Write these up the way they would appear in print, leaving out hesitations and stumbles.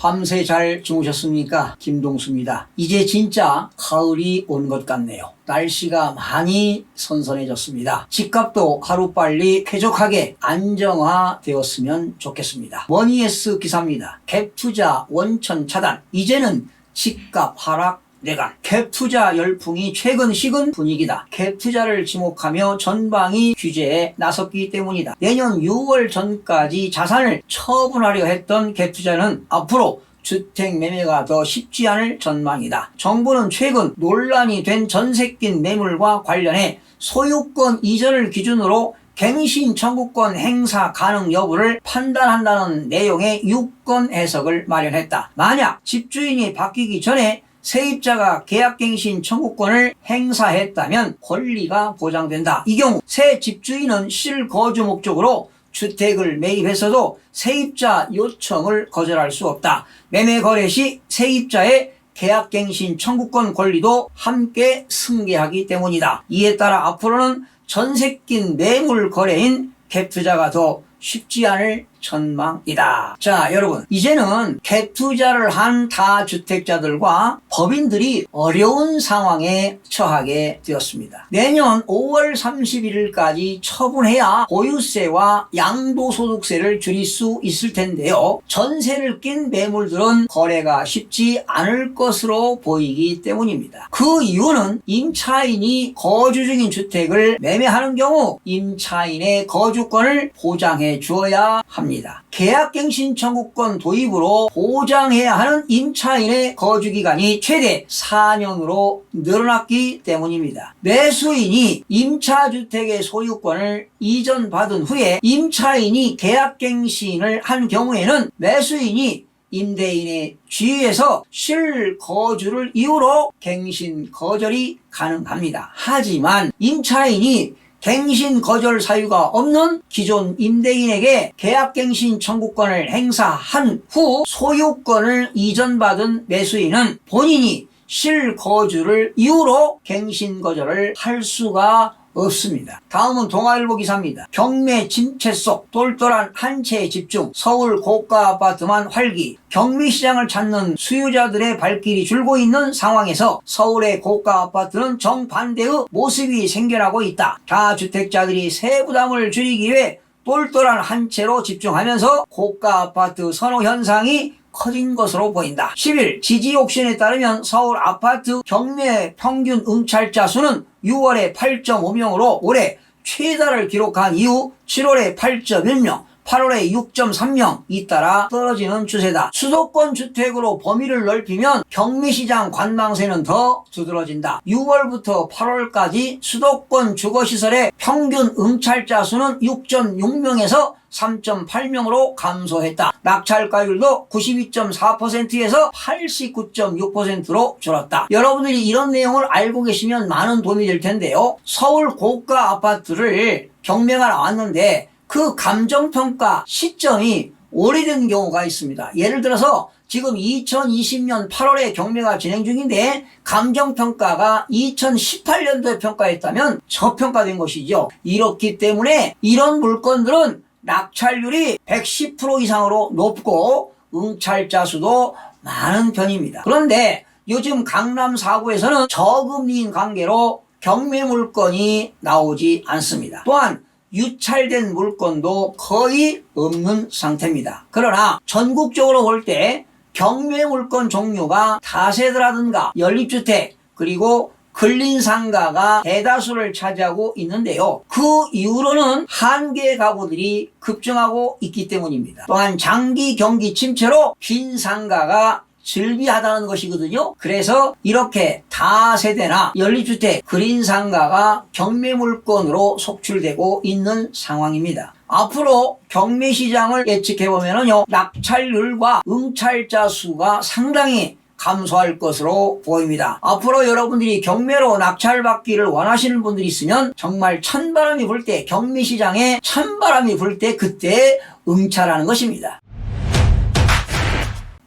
밤새 잘 주무셨습니까? 김동수입니다. 이제 진짜 가을이 온 것 같네요. 날씨가 많이 선선해졌습니다. 집값도 하루빨리 쾌적하게 안정화되었으면 좋겠습니다. 머니에스 기사입니다. 갭투자 원천 차단. 이제는 집값 하락 내각. 갭투자 열풍이 최근 식은 분위기다. 갭투자를 지목하며 전방위 규제에 나섰기 때문이다. 내년 6월 전까지 자산을 처분하려 했던 갭투자는 앞으로 주택 매매가 더 쉽지 않을 전망이다. 정부는 최근 논란이 된 전세 낀 매물과 관련해 소유권 이전을 기준으로 갱신 청구권 행사 가능 여부를 판단한다는 내용의 유권 해석을 마련했다. 만약 집주인이 바뀌기 전에 세입자가 계약갱신 청구권을 행사했다면 권리가 보장된다. 이 경우 새 집주인은 실거주 목적으로 주택을 매입했어도 세입자 요청을 거절할 수 없다. 매매 거래 시 세입자의 계약갱신 청구권 권리도 함께 승계하기 때문이다. 이에 따라 앞으로는 전세 낀 매물 거래인 갭투자가 더 쉽지 않을 전망이다. 자, 여러분, 이제는 갭투자를 한 다주택자들과 법인들이 어려운 상황에 처하게 되었습니다. 내년 5월 31일까지 처분해야 보유세와 양도소득세를 줄일 수 있을 텐데요. 전세를 낀 매물들은 거래가 쉽지 않을 것으로 보이기 때문입니다. 그 이유는 임차인이 거주 중인 주택을 매매하는 경우 임차인의 거주권을 보장해 주어야 합니다. 계약갱신 청구권 도입으로 보장해야 하는 임차인의 거주기간이 최대 4년으로 늘어났기 때문입니다. 매수인이 임차주택의 소유권을 이전받은 후에 임차인이 계약갱신을 한 경우에는 매수인이 임대인의 지위에서 실거주를 이유로 갱신 거절이 가능합니다. 하지만 임차인이 갱신 거절 사유가 없는 기존 임대인에게 계약갱신 청구권을 행사한 후 소유권을 이전받은 매수인은 본인이 실거주를 이유로 갱신 거절을 할 수가 없습니다. 다음은 동아일보 기사입니다. 경매 침체 속 똘똘한 한 채에 집중, 서울 고가 아파트만 활기. 경매시장을 찾는 수요자들의 발길이 줄고 있는 상황에서 서울의 고가 아파트는 정반대의 모습이 생겨나고 있다. 다주택자들이 세부담을 줄이기 위해 똘똘한 한 채로 집중하면서 고가 아파트 선호 현상이 커진 것으로 보인다. 10일 지지옥션에 따르면 서울 아파트 경매 평균 응찰자 수는 6월에 8.5명으로 올해 최다를 기록한 이후 7월에 8.1명, 8월에 6.3명 잇따라 떨어지는 추세다. 수도권 주택으로 범위를 넓히면 경매시장 관망세는 더 두드러진다. 6월부터 8월까지 수도권 주거시설의 평균 응찰자 수는 6.6명에서 3.8명으로 감소했다. 낙찰가율도 92.4%에서 89.6%로 줄었다. 여러분들이 이런 내용을 알고 계시면 많은 도움이 될 텐데요. 서울 고가 아파트를 경매가 나왔는데 그 감정평가 시점이 오래된 경우가 있습니다. 예를 들어서 지금 2020년 8월에 경매가 진행 중인데 감정평가가 2018년도에 평가했다면 저평가된 것이죠. 이렇기 때문에 이런 물건들은 낙찰률이 110% 이상으로 높고 응찰자 수도 많은 편입니다. 그런데 요즘 강남 4구에서는 저금리인 관계로 경매 물건이 나오지 않습니다. 또한 유찰된 물건도 거의 없는 상태입니다. 그러나 전국적으로 볼 때 경매 물건 종류가 다세대라든가 연립주택 그리고 근린상가가 대다수를 차지하고 있는데요. 그 이유로는 한계 가구들이 급증하고 있기 때문입니다. 또한 장기 경기 침체로 빈 상가가 즐비하다는 것이거든요. 그래서 이렇게 다세대나 연립주택, 근린상가가 경매물건으로 속출되고 있는 상황입니다. 앞으로 경매시장을 예측해보면요, 낙찰률과 응찰자 수가 상당히 감소할 것으로 보입니다. 앞으로 여러분들이 경매로 낙찰받기를 원하시는 분들이 있으면 정말 찬바람이 불 때, 경매시장에 찬바람이 불 때 그때 응찰하는 것입니다.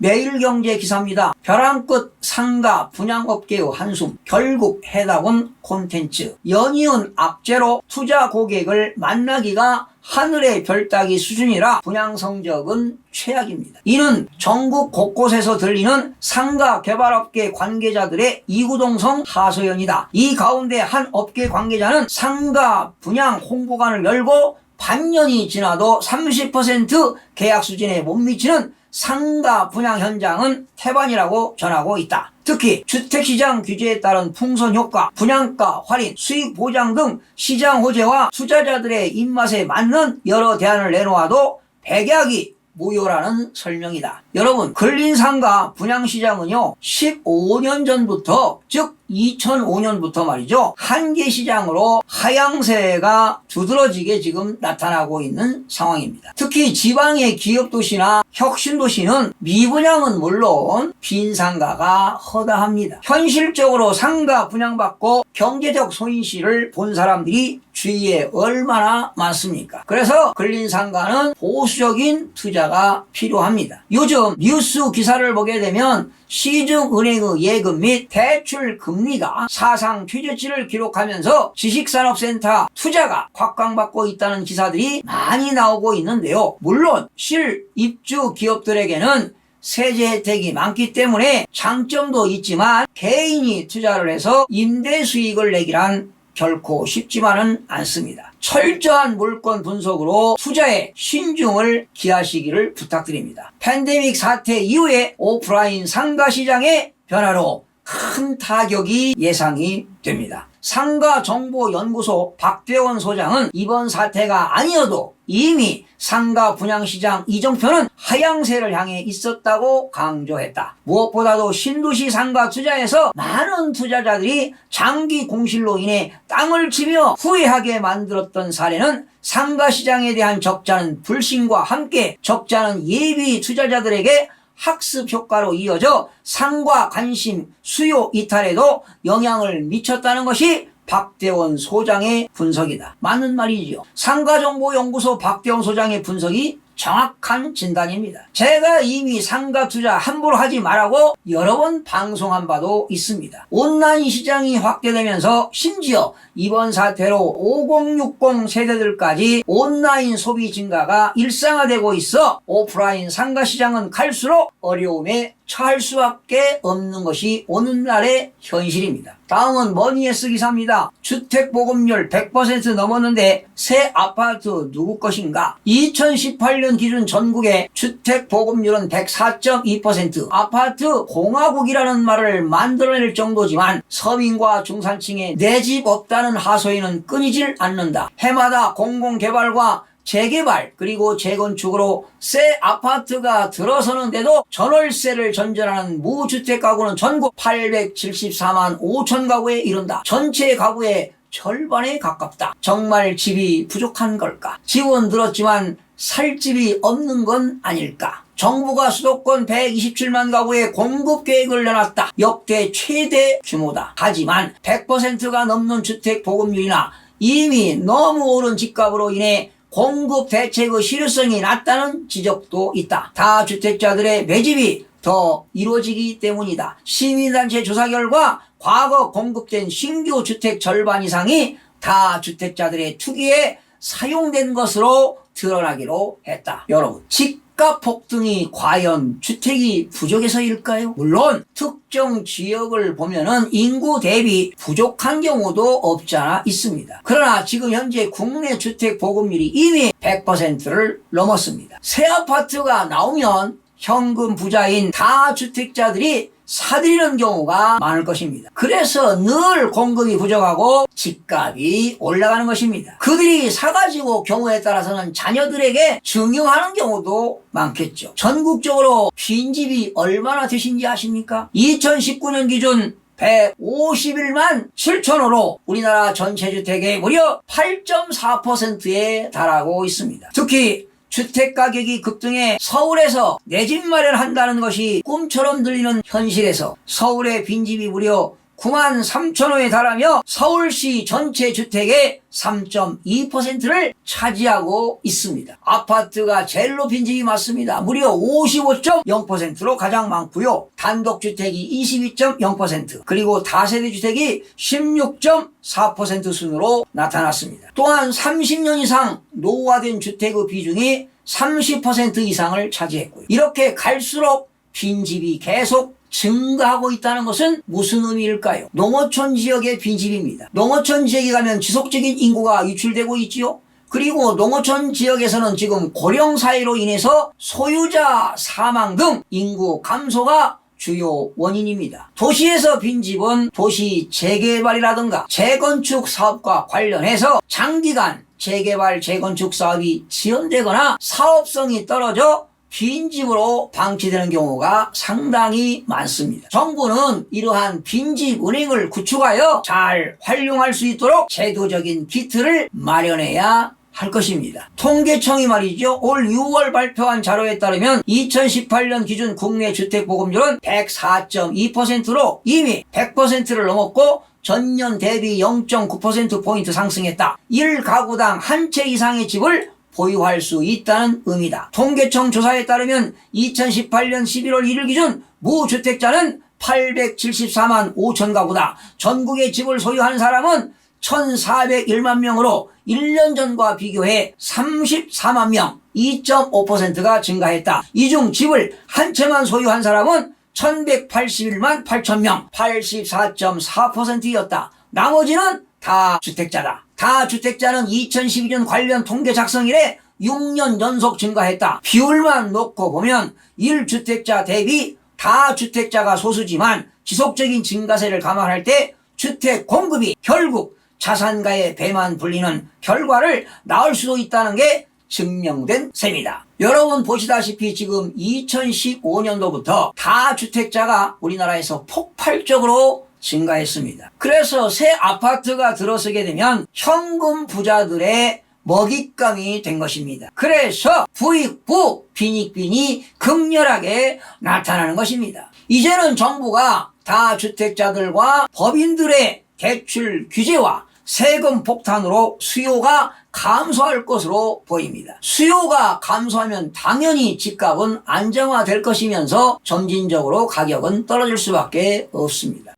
매일경제 기사입니다. 벼랑 끝 상가 분양업계의 한숨, 결국 해답은 콘텐츠. 연이은 악재로 투자 고객을 만나기가 하늘의 별 따기 수준이라 분양 성적은 최악입니다. 이는 전국 곳곳에서 들리는 상가 개발업계 관계자들의 이구동성 하소연이다. 이 가운데 한 업계 관계자는 상가 분양 홍보관을 열고 반년이 지나도 30% 계약 수준에 못 미치는 상가 분양 현장은 태반이라고 전하고 있다. 특히 주택시장 규제에 따른 풍선 효과, 분양가 할인, 수익 보장 등 시장 호재와 투자자들의 입맛에 맞는 여러 대안을 내놓아도 백약이 무효라는 설명이다. 여러분, 근린상가 분양시장은요 15년 전부터, 즉 2005년부터 말이죠, 한계 시장으로 하향세가 두드러지게 지금 나타나고 있는 상황입니다. 특히 지방의 기업도시나 혁신도시는 미분양은 물론 빈상가가 허다합니다. 현실적으로 상가 분양받고 경제적 손실을 본 사람들이 주위에 얼마나 많습니까? 그래서 근린상가는 보수적인 투자가 필요합니다. 요즘 뉴스 기사를 보게 되면 시중은행의 예금 및 대출 금리가 사상 최저치를 기록하면서 지식산업센터 투자가 곽광받고 있다는 기사들이 많이 나오고 있는데요. 물론 실입주 기업들에게는 세제 혜택이 많기 때문에 장점도 있지만 개인이 투자를 해서 임대 수익을 내기란 결코 쉽지만은 않습니다. 철저한 물건 분석으로 투자에 신중을 기하시기를 부탁드립니다. 팬데믹 사태 이후에 오프라인 상가 시장의 변화로 큰 타격이 예상이 됩니다. 상가정보연구소 박대원 소장은 이번 사태가 아니어도 이미 상가 분양시장 이정표는 하향세를 향해 있었다고 강조했다. 무엇보다도 신도시 상가 투자에서 많은 투자자들이 장기 공실로 인해 땅을 치며 후회하게 만들었던 사례는 상가시장에 대한 적잖은 불신과 함께 적잖은 예비 투자자들에게 학습 효과로 이어져 상가 관심 수요 이탈에도 영향을 미쳤다는 것이 박대원 소장의 분석이다. 맞는 말이지요. 상가정보연구소 박대원 소장의 분석이 정확한 진단입니다. 제가 이미 상가 투자 함부로 하지 말라고 여러 번 방송한 바도 있습니다. 온라인 시장이 확대되면서 심지어 이번 사태로 5060 세대들까지 온라인 소비 증가가 일상화되고 있어 오프라인 상가 시장은 갈수록 어려움에 처할 수밖에 없는 것이 오늘날의 현실입니다. 다음은 머니에스 기사입니다. 주택보급률 100% 넘었는데 새 아파트 누구 것인가? 2018년 기준 전국의 주택보급률은 104.2%, 아파트 공화국이라는 말을 만들어낼 정도지만 서민과 중산층의 내 집 없다는 하소연은 끊이질 않는다. 해마다 공공개발과 재개발 그리고 재건축으로 새 아파트가 들어서는데도 전월세를 전전하는 무주택 가구는 전국 874만 5천 가구에 이른다. 전체 가구의 절반에 가깝다. 정말 집이 부족한 걸까? 집은 늘었지만 살 집이 없는 건 아닐까? 정부가 수도권 127만 가구의 공급 계획을 내놨다. 역대 최대 규모다. 하지만 100%가 넘는 주택 보급률이나 이미 너무 오른 집값으로 인해 공급 대책의 실효성이 낮다는 지적도 있다. 다주택자들의 매집이 더 이루어지기 때문이다. 시민단체 조사 결과 과거 공급된 신규 주택 절반 이상이 다주택자들의 투기에 사용된 것으로 드러나기로 했다. 여러분, 집값 폭등이 과연 주택이 부족해서일까요? 물론 특정 지역을 보면은 인구 대비 부족한 경우도 없지 않아 있습니다. 그러나 지금 현재 국내 주택 보급률이 이미 100%를 넘었습니다. 새 아파트가 나오면 현금 부자인 다주택자들이 사들이는 경우가 많을 것입니다. 그래서 늘 공급이 부족하고 집값이 올라가는 것입니다. 그들이 사가지고 경우에 따라서는 자녀들에게 증여하는 경우도 많겠죠. 전국적으로 빈집이 얼마나 되신지 아십니까? 2019년 기준 151만 7천호로 우리나라 전체 주택의 무려 8.4%에 달하고 있습니다. 특히 주택가격이 급등해 서울에서 내 집 마련한다는 것이 꿈처럼 들리는 현실에서 서울의 빈집이 무려 9만 3천 호에 달하며 서울시 전체 주택의 3.2%를 차지하고 있습니다. 아파트가 제일 높은 집이 맞습니다. 무려 55.0%로 가장 많고요. 단독주택이 22.0%, 그리고 다세대 주택이 16.4% 순으로 나타났습니다. 또한 30년 이상 노후화된 주택의 비중이 30% 이상을 차지했고요. 이렇게 갈수록 빈집이 계속 증가하고 있다는 것은 무슨 의미일까요? 농어촌 지역의 빈집입니다. 농어촌 지역에 가면 지속적인 인구가 유출되고 있지요. 그리고 농어촌 지역에서는 지금 고령사회로 인해서 소유자 사망 등 인구 감소가 주요 원인입니다. 도시에서 빈집은 도시 재개발이라든가 재건축 사업과 관련해서 장기간 재개발 재건축 사업이 지연되거나 사업성이 떨어져 빈집으로 방치되는 경우가 상당히 많습니다. 정부는 이러한 빈집 은행을 구축하여 잘 활용할 수 있도록 제도적인 기틀을 마련해야 할 것입니다. 통계청이 말이죠, 올 6월 발표한 자료에 따르면 2018년 기준 국내 주택보급률은 104.2%로 이미 100%를 넘었고 전년 대비 0.9%포인트 상승했다. 1가구당 한 채 이상의 집을 보유할 수 있다는 의미다. 통계청 조사에 따르면 2018년 11월 1일 기준 무주택자는 874만 5천 가구다. 전국에 집을 소유한 사람은 1,401만 명으로 1년 전과 비교해 34만 명, 2.5%가 증가했다. 이 중 집을 한 채만 소유한 사람은 1,181만 8천 명, 84.4%였다. 나머지는 다주택자다. 다주택자는 2012년 관련 통계 작성 이래 6년 연속 증가했다. 비율만 놓고 보면 1주택자 대비 다주택자가 소수지만 지속적인 증가세를 감안할 때 주택 공급이 결국 자산가의 배만 불리는 결과를 낳을 수도 있다는 게 증명된 셈이다. 여러분 보시다시피 지금 2015년도부터 다주택자가 우리나라에서 폭발적으로 증가했습니다. 그래서 새 아파트가 들어서게 되면 현금 부자들의 먹잇감이 된 것입니다. 그래서 부익부 빈익빈이 극렬하게 나타나는 것입니다. 이제는 정부가 다주택자들과 법인들의 대출 규제와 세금 폭탄으로 수요가 감소할 것으로 보입니다. 수요가 감소하면 당연히 집값은 안정화될 것이면서 점진적으로 가격은 떨어질 수밖에 없습니다.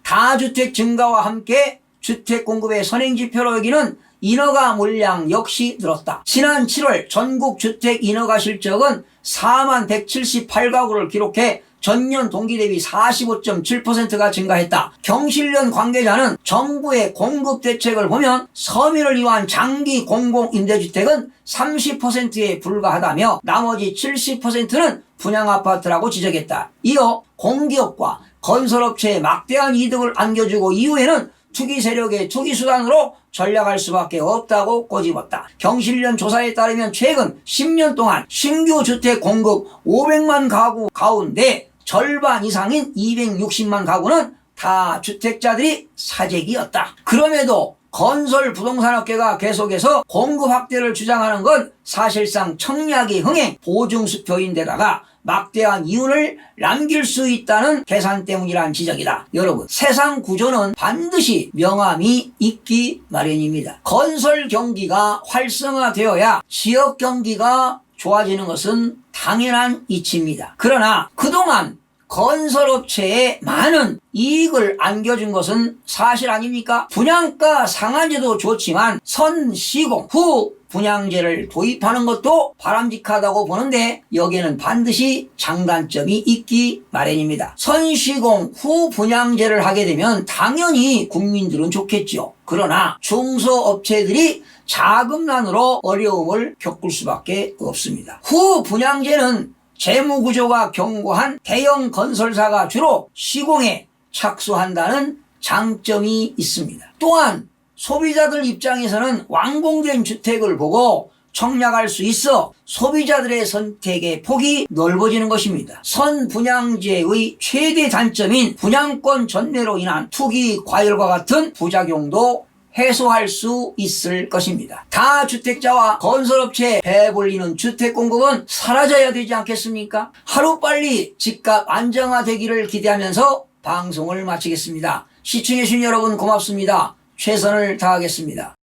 다주택 증가와 함께 주택 공급의 선행지표로 여기는 인허가 물량 역시 늘었다. 지난 7월 전국 주택 인허가 실적은 4만 178가구를 기록해 전년 동기 대비 45.7%가 증가했다. 경실련 관계자는 정부의 공급 대책을 보면 서민을 위한 장기 공공임대주택은 30%에 불과하다며 나머지 70%는 분양아파트라고 지적했다. 이어 공기업과 건설업체에 막대한 이득을 안겨주고 이후에는 투기 세력의 투기 수단으로 전략할 수밖에 없다고 꼬집었다. 경실련 조사에 따르면 최근 10년 동안 신규 주택 공급 500만 가구 가운데 절반 이상인 260만 가구는 다주택자들이 사재기였다. 그럼에도 건설 부동산업계가 계속해서 공급 확대를 주장하는 건 사실상 청약이 흥행 보증수표인데다가 막대한 이윤을 남길 수 있다는 계산 때문이란 지적이다. 여러분, 세상 구조는 반드시 명암이 있기 마련입니다. 건설 경기가 활성화되어야 지역 경기가 좋아지는 것은 당연한 이치입니다. 그러나 그동안 건설업체에 많은 이익을 안겨준 것은 사실 아닙니까? 분양가 상한제도 좋지만 선시공 후 분양제를 도입하는 것도 바람직하다고 보는데 여기에는 반드시 장단점이 있기 마련입니다. 선시공 후 분양제를 하게 되면 당연히 국민들은 좋겠죠. 그러나 중소업체들이 자금난으로 어려움을 겪을 수밖에 없습니다. 후 분양제는 재무구조가 견고한 대형 건설사가 주로 시공에 착수한다는 장점이 있습니다. 또한 소비자들 입장에서는 완공된 주택을 보고 청약할 수 있어 소비자들의 선택의 폭이 넓어지는 것입니다. 선분양제의 최대 단점인 분양권 전매로 인한 투기 과열과 같은 부작용도 해소할 수 있을 것입니다. 다주택자와 건설업체에 배불리는 주택 공급은 사라져야 되지 않겠습니까? 하루빨리 집값 안정화되기를 기대하면서 방송을 마치겠습니다. 시청해주신 여러분 고맙습니다. 최선을 다하겠습니다.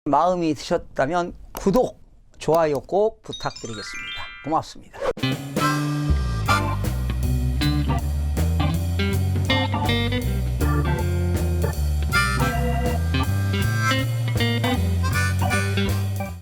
마음이 드셨다면 구독, 좋아요 꼭 부탁드리겠습니다. 고맙습니다.